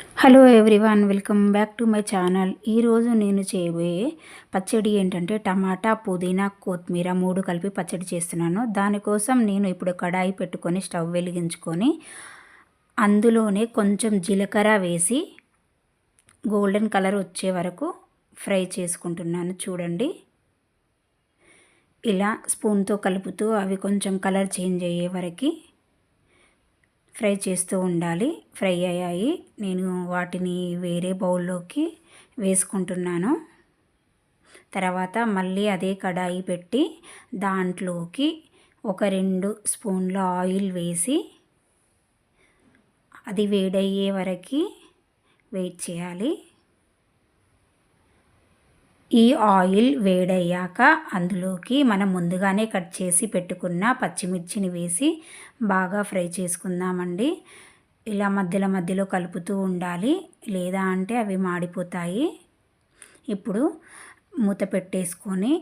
Hello everyone, welcome back to my channel. ఈరోజు నేను చేయబోయే పచ్చడి ఏంటంటే టమాటా, పుదీనా, కొత్తిమీర 3 కలిపి పచ్చడి చేస్తున్నాను. దానికోసం నేను ఇప్పుడు కడాయి పెట్టుకొని స్టవ్ వెలిగించుకొని అందులోనే కొంచెం జీలకర్ర వేసి గోల్డెన్ కలర్ వచ్చే వరకు ఫ్రై చేసుకుంటున్నాను. చూడండి, ఇలా స్పూన్తో కలుపుతూ అవి కొంచెం కలర్ చేంజ్ అయ్యే వరకు ఫ్రై చేస్తూ ఉండాలి. ఫ్రై అయ్యాయి, నేను వాటిని వేరే బౌల్లోకి వేసుకుంటున్నాను. తర్వాత మళ్ళీ అదే కడాయి పెట్టి దాంట్లోకి ఒక 2 స్పూన్ల ఆయిల్ వేసి అది వేడయ్యే వరకు వెయిట్ చేయాలి. ఈ ఆయిల్ వేడయ్యాక అందులోకి మనం ముందుగానే కట్ చేసి పెట్టుకున్న పచ్చిమిర్చిని వేసి బాగా ఫ్రై చేసుకుందామండి. ఇలా మధ్యలో మధ్యలో కలుపుతూ ఉండాలి, లేదా అంటే అవి మాడిపోతాయి. ఇప్పుడు మూత పెట్టేసుకొని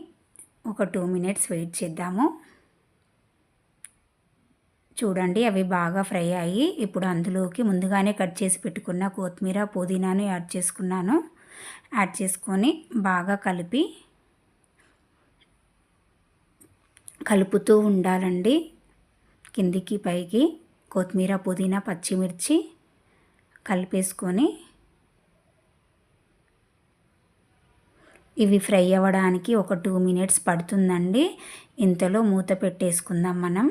ఒక 2 మినిట్స్ వెయిట్ చేద్దాము. చూడండి, అవి బాగా ఫ్రై అయ్యి ఇప్పుడు అందులోకి ముందుగానే కట్ చేసి పెట్టుకున్న కొత్తిమీర, పుదీనాను యాడ్ చేసుకొని బాగా కలుపుతూ ఉండాలండి. కిందికి పైకి కొత్తిమీర, పుదీనా, పచ్చిమిర్చి కలిపేసుకొని ఇవి ఫ్రై అవ్వడానికి ఒక 2 మినిట్స్ పడుతుందండి. ఇంతలో మూత పెట్టేసుకుందాం మనం.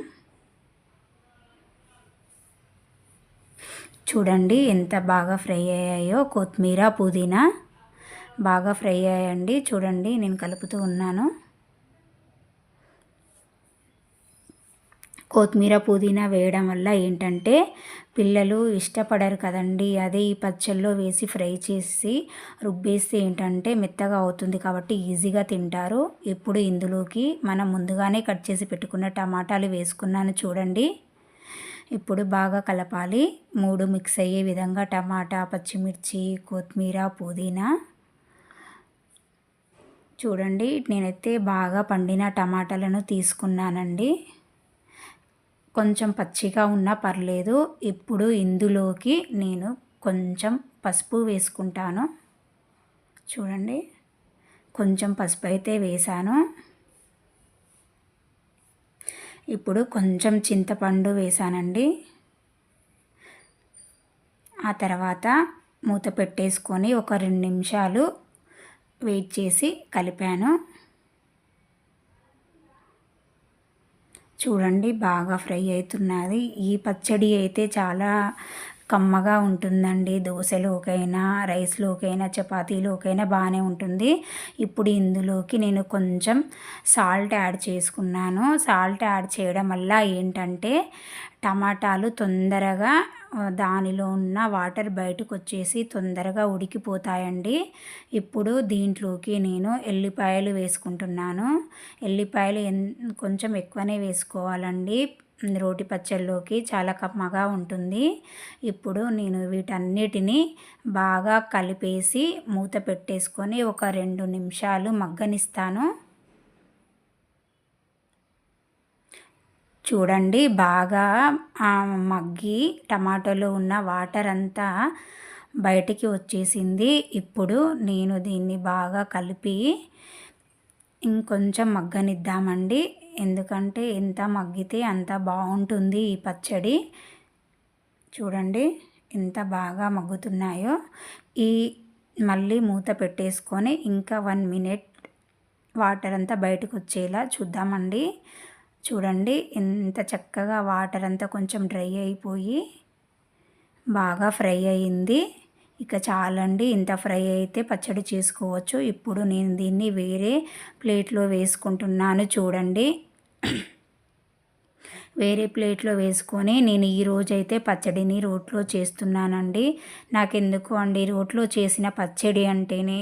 చూడండి ఎంత బాగా ఫ్రై అయ్యాయో. కొత్తిమీర, పుదీనా బాగా ఫ్రై అయ్యాయండి. చూడండి, నేను కలుపుతూ ఉన్నాను. కొత్తిమీర, పుదీనా వేయడం వల్ల ఏంటంటే పిల్లలు ఇష్టపడరు కదండి. అదే ఈ పచ్చళ్ళలో వేసి ఫ్రై చేసి రుబ్బేస్తే ఏంటంటే మెత్తగా అవుతుంది కాబట్టి ఈజీగా తింటారు. ఇప్పుడు ఇందులోకి మనం ముందుగానే కట్ చేసి పెట్టుకున్న టమాటాలు వేసుకున్నాను. చూడండి, ఇప్పుడు బాగా కలపాలి. 3 మిక్స్ అయ్యే విధంగా టమాటా, పచ్చిమిర్చి, కొత్తిమీర, పుదీనా. చూడండి, నేనైతే బాగా పండిన టమాటాలను తీసుకున్నానండి. కొంచెం పచ్చిగా ఉన్నా పర్లేదు. ఇప్పుడు ఇందులోకి నేను కొంచెం పసుపు వేసుకుంటాను. చూడండి, కొంచెం పసుపు అయితే వేసాను. ఇప్పుడు కొంచెం చింతపండు వేసానండి. ఆ తర్వాత మూత పెట్టేసుకొని ఒక 2 నిమిషాలు వెయిట్ చేసి కలిపాను. చూడండి, బాగా ఫ్రై అవుతున్నది. ఈ పచ్చడి అయితే చాలా కమ్మగా ఉంటుందండి. దోశలోకైనా, రైస్లోకైనా, చపాతీలోకైనా బాగానే ఉంటుంది. ఇప్పుడు ఇందులోకి నేను కొంచెం సాల్ట్ యాడ్ చేసుకున్నాను. సాల్ట్ యాడ్ చేయడం వల్ల ఏంటంటే టమాటాలు తొందరగా దానిలో ఉన్న వాటర్ బయటకు వచ్చేసి తొందరగా ఉడికిపోతాయండి. ఇప్పుడు దీంట్లోకి నేను ఎల్లిపాయలు వేసుకుంటున్నాను. ఎల్లిపాయలు కొంచెం ఎక్కువనే వేసుకోవాలండి. రోటి పచ్చళ్ళలోకి చాలా కమ్మగా ఉంటుంది. ఇప్పుడు నేను వీటన్నిటిని బాగా కలిపేసి మూత పెట్టేసుకొని ఒక 2 నిమిషాలు మగ్గనిస్తాను. చూడండి, బాగా మగ్గి టమాటోలో ఉన్న వాటర్ అంతా బయటికి వచ్చేసింది. ఇప్పుడు నేను దీన్ని బాగా కలిపి ఇంకొంచెం మగ్గనిద్దామండి. ఎందుకంటే ఎంత మగ్గితే అంత బాగుంటుంది ఈ పచ్చడి. చూడండి, ఎంత బాగా మగ్గుతున్నాయో. మళ్ళీ మూత పెట్టేసుకొని ఇంకా 1 మినిట్ వాటర్ అంతా బయటకు వచ్చేలా చూద్దామండి. చూడండి, ఎంత చక్కగా వాటర్ అంతా కొంచెం డ్రై అయిపోయి బాగా ఫ్రై అయ్యింది. ఇక చాలండి, ఇంత ఫ్రై అయితే పచ్చడి చేసుకోవచ్చు. ఇప్పుడు నేను దీన్ని వేరే ప్లేట్లో వేసుకుంటున్నాను. చూడండి, వేరే ప్లేట్లో వేసుకొని నేను ఈరోజైతే పచ్చడిని రోట్లో చేస్తున్నానండి. నాకెందుకు అండి రోట్లో చేసిన పచ్చడి అంటేనే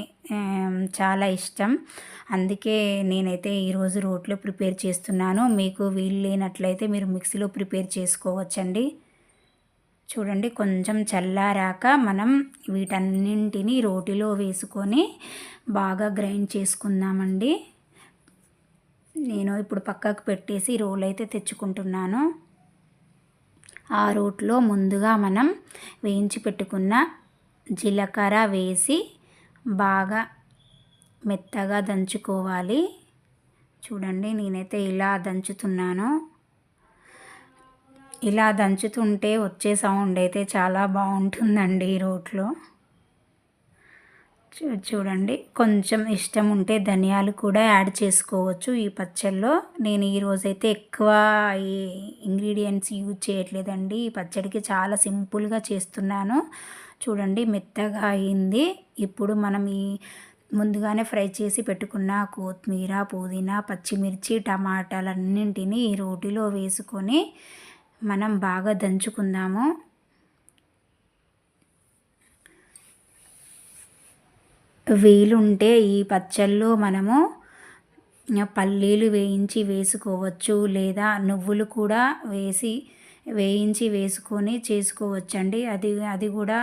చాలా ఇష్టం. అందుకే నేనైతే ఈరోజు రోట్లో ప్రిపేర్ చేస్తున్నాను. మీకు వీలు లేనట్లయితే మీరు మిక్సీలో ప్రిపేర్ చేసుకోవచ్చండి. చూడండి, కొంచెం చల్లారాక మనం వీటన్నింటినీ రోటిలో వేసుకొని బాగా గ్రైండ్ చేసుకుందామండి. నేను ఇప్పుడు పక్కకు పెట్టేసి రోల్ అయితే తెచ్చుకుంటున్నాను. ఆ రోట్లో ముందుగా మనం వేయించి పెట్టుకున్న జీలకర్ర వేసి బాగా మెత్తగా దంచుకోవాలి. చూడండి నేనైతే ఇలా దంచుతున్నాను. ఇలా దంచుతుంటే వచ్చే సౌండ్ అయితే చాలా బాగుంటుందండి రోట్లో. చూడండి కొంచెం ఇష్టం ఉంటే ధనియాలు కూడా యాడ్ చేసుకోవచ్చు ఈ పచ్చడిలో. నేను ఈరోజైతే ఎక్కువ ఈ ఇంగ్రీడియంట్స్ యూజ్ చేయట్లేదండి. ఈ పచ్చడికి చాలా సింపుల్గా చేస్తున్నాను. చూడండి మెత్తగా అయింది. ఇప్పుడు మనం ఈ ముందుగానే ఫ్రై చేసి పెట్టుకున్న కొత్తిమీర, పుదీనా, పచ్చిమిర్చి, టమాటాలన్నింటినీ ఈ రోటిలో వేసుకొని మనం బాగా దంచుకుందాము. వీలుంటే ఈ పచ్చళ్ళు మనము పల్లీలు వేయించి వేసుకోవచ్చు, లేదా నువ్వులు కూడా వేయించి వేసుకొని చేసుకోవచ్చండి. అది కూడా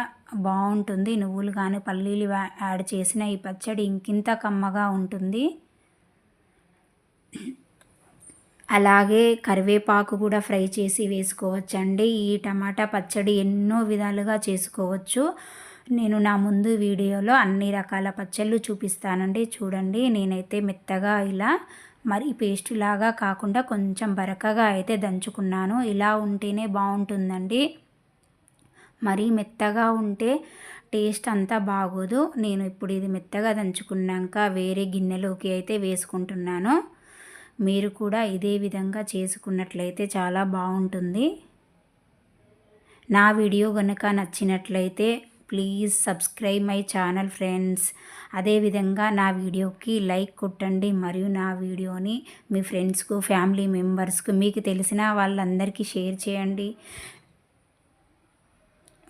బాగుంటుంది. నువ్వులు కానీ పల్లీలు యాడ్ చేసిన ఈ పచ్చడి ఇంకింత కమ్మగా ఉంటుంది. అలాగే కరివేపాకు కూడా ఫ్రై చేసి వేసుకోవచ్చండి. ఈ టమాటా పచ్చడి ఎన్నో విధాలుగా చేసుకోవచ్చు. నేను నా ముందు వీడియోలో అన్ని రకాల పచ్చళ్ళు చూపిస్తానండి. చూడండి నేనైతే మెత్తగా ఇలా మరి పేస్ట్ లాగా కాకుండా కొంచెం బరకగా అయితే దంచుకున్నాను. ఇలా ఉంటేనే బాగుంటుందండి. మరీ మెత్తగా ఉంటే టేస్ట్ అంతా బాగోదు. నేను ఇప్పుడు ఇది మెత్తగా దంచుకున్నాక వేరే గిన్నెలోకి అయితే వేసుకుంటున్నాను. మీరు కూడా ఇదే విధంగా చేసుకున్నట్లయితే చాలా బాగుంటుంది. నా వీడియో కనుక నచ్చినట్లయితే please subscribe my channel friends. అదేవిధంగా నా వీడియోకి లైక్ కొట్టండి మరియు నా వీడియోని మీ ఫ్రెండ్స్కు, ఫ్యామిలీ మెంబర్స్కు, మీకు తెలిసిన వాళ్ళందరికీ షేర్ చేయండి.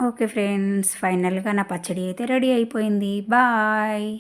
ఓకే ఫ్రెండ్స్, ఫైనల్గా నా పచ్చడి అయితే రెడీ అయిపోయింది. బాయ్.